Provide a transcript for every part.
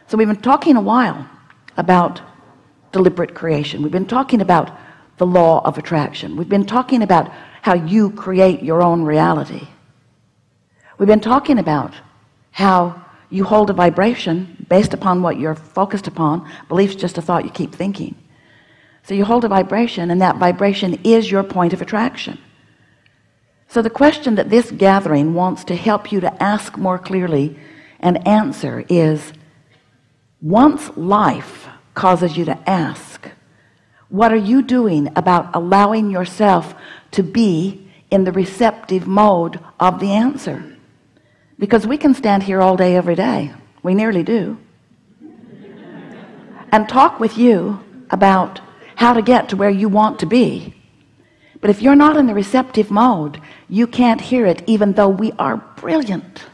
So we've been talking a while about deliberate creation. We've been talking about the law of attraction. We've been talking about how you create your own reality. We've been talking about how you hold a vibration based upon what you're focused upon. Belief's just a thought you keep thinking. So you hold a vibration, and that vibration is your point of attraction. So the question that this gathering wants to help you to ask more clearly and answer is, once life causes you to ask, what are you doing about allowing yourself to be in the receptive mode of the answer? Because we can stand here all day every day, we nearly do, and talk with you about how to get to where you want to be. But if you're not in the receptive mode, you can't hear it, even though we are brilliant.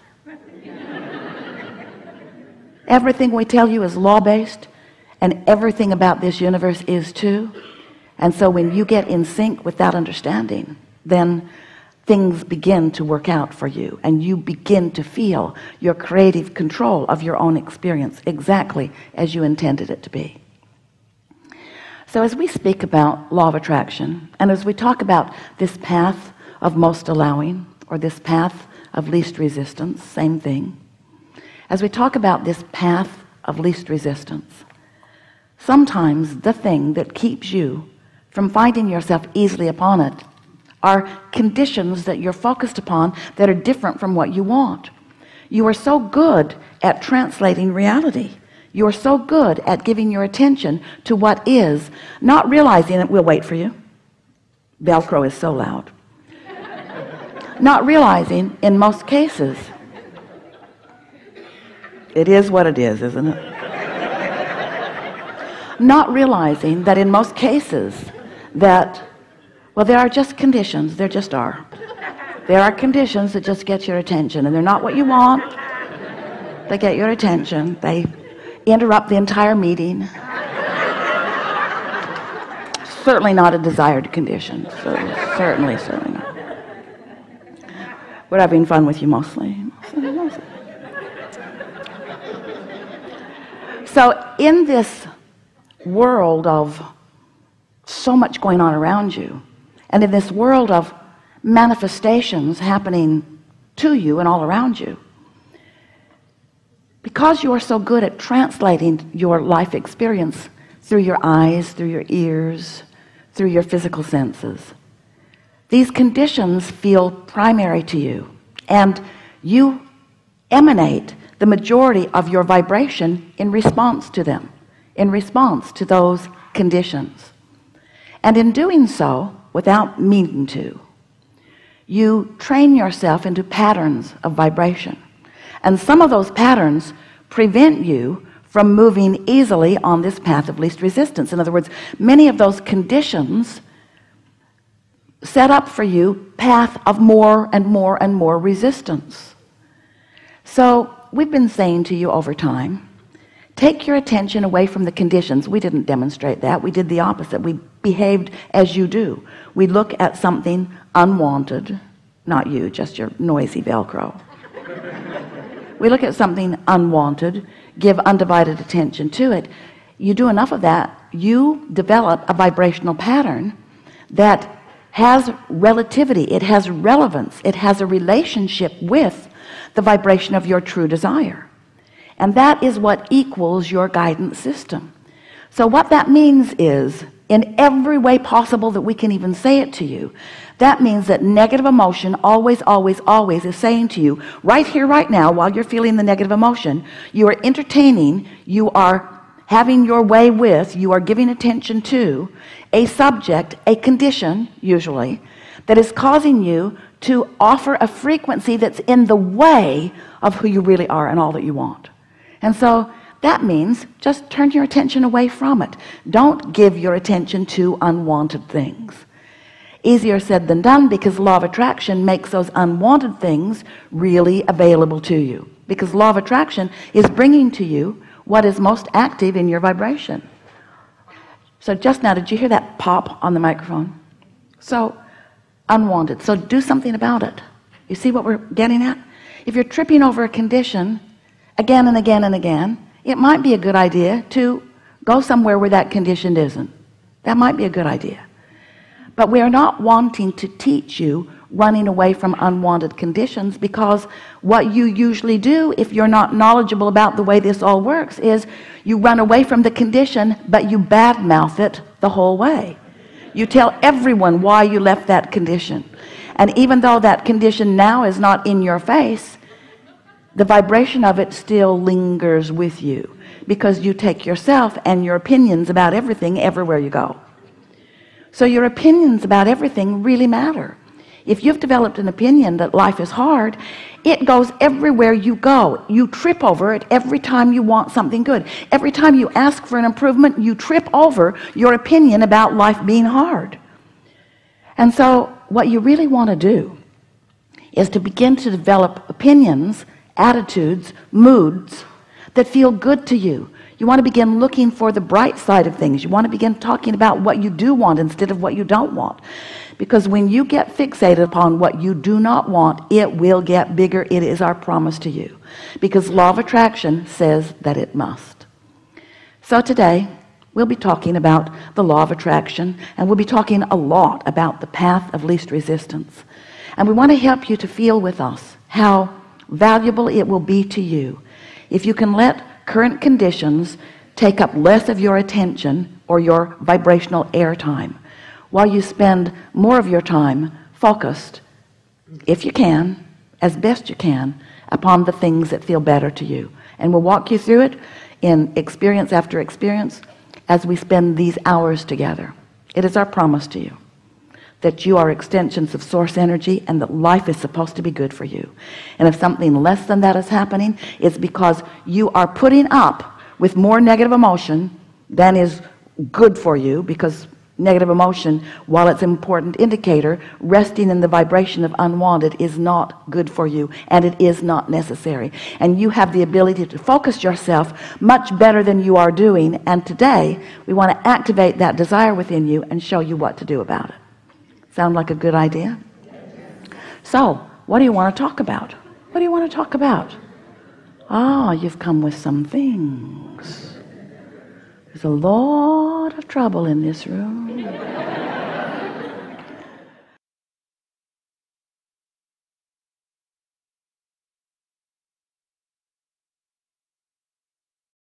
Everything we tell you is law-based, and everything about this universe is too. And so when you get in sync with that understanding, then things begin to work out for you, and you begin to feel your creative control of your own experience exactly as you intended it to be. So as we speak about law of attraction, and as we talk about this path of most allowing, or this path of least resistance, same thing, as we talk about this path of least resistance, sometimes the thing that keeps you from finding yourself easily upon it are conditions that you're focused upon that are different from what you want. You are so good at translating reality. You are so good at giving your attention to what is, not realizing it. We'll wait for you. Velcro is so loud. Not realizing in most cases, it is what it is, isn't it? Not realizing that in most cases that, well, there are just conditions. There just are. There are conditions that just get your attention, and they're not what you want. They get your attention. They interrupt the entire meeting. Certainly not a desired condition. Certainly not. We're having fun with you mostly. So in this world of so much going on around you, and in this world of manifestations happening to you and all around you, because you are so good at translating your life experience through your eyes, through your ears, through your physical senses, these conditions feel primary to you, and you emanate the majority of your vibration in response to them, in response to those conditions. And in doing so, without meaning to, you train yourself into patterns of vibration. And some of those patterns prevent you from moving easily on this path of least resistance. In other words, many of those conditions set up for you path of more and more and more resistance. So we've been saying to you over time, take your attention away from the conditions. We didn't demonstrate that. We did the opposite. We behaved as you do. We look at something unwanted, not you, just your noisy Velcro. We look at something unwanted, give undivided attention to it. You do enough of that, you develop a vibrational pattern that has relativity, it has relevance, it has a relationship with the vibration of your true desire. And that is what equals your guidance system. So what that means is, in every way possible that we can even say it to you, that means that negative emotion always is saying to you, right here, right now, while you're feeling the negative emotion, you are entertaining, you are having your way with, you are giving attention to a subject, a condition, usually, that is causing you to offer a frequency that's in the way of who you really are and all that you want. And so that means just turn your attention away from it. Don't give your attention to unwanted things. Easier said than done, because law of attraction makes those unwanted things really available to you, because law of attraction is bringing to you what is most active in your vibration. So just now, did you hear that pop on the microphone? So unwanted. So do something about it. You see what we're getting at? If you're tripping over a condition again and again and again, it might be a good idea to go somewhere where that condition isn't. That might be a good idea. But we are not wanting to teach you running away from unwanted conditions, because what you usually do if you're not knowledgeable about the way this all works is you run away from the condition, but you badmouth it the whole way. You tell everyone why you left that condition, and even though that condition now is not in your face, the vibration of it still lingers with you, because you take yourself and your opinions about everything everywhere you go. So your opinions about everything really matter. If you've developed an opinion that life is hard, it goes everywhere you go. You trip over it every time you want something good. Every time you ask for an improvement, you trip over your opinion about life being hard. And so what you really want to do is to begin to develop opinions, attitudes, moods that feel good to you. You want to begin looking for the bright side of things. You want to begin talking about what you do want instead of what you don't want. Because when you get fixated upon what you do not want, it will get bigger. It is our promise to you. Because law of attraction says that it must. So today, we'll be talking about the law of attraction, and we'll be talking a lot about the path of least resistance. And we want to help you to feel with us how valuable it will be to you if you can let current conditions take up less of your attention or your vibrational airtime, while you spend more of your time focused, if you can, as best you can, upon the things that feel better to you. And we'll walk you through it in experience after experience as we spend these hours together. It is our promise to you that you are extensions of source energy, and that life is supposed to be good for you. And if something less than that is happening, it's because you are putting up with more negative emotion than is good for you, because negative emotion, while it's an important indicator, resting in the vibration of unwanted is not good for you, and it is not necessary. And you have the ability to focus yourself much better than you are doing, and today we want to activate that desire within you and show you what to do about it. Sound like a good idea? So, what do you want to talk about? What do you want to talk about? Ah, you've come with some things. There's a lot of trouble in this room.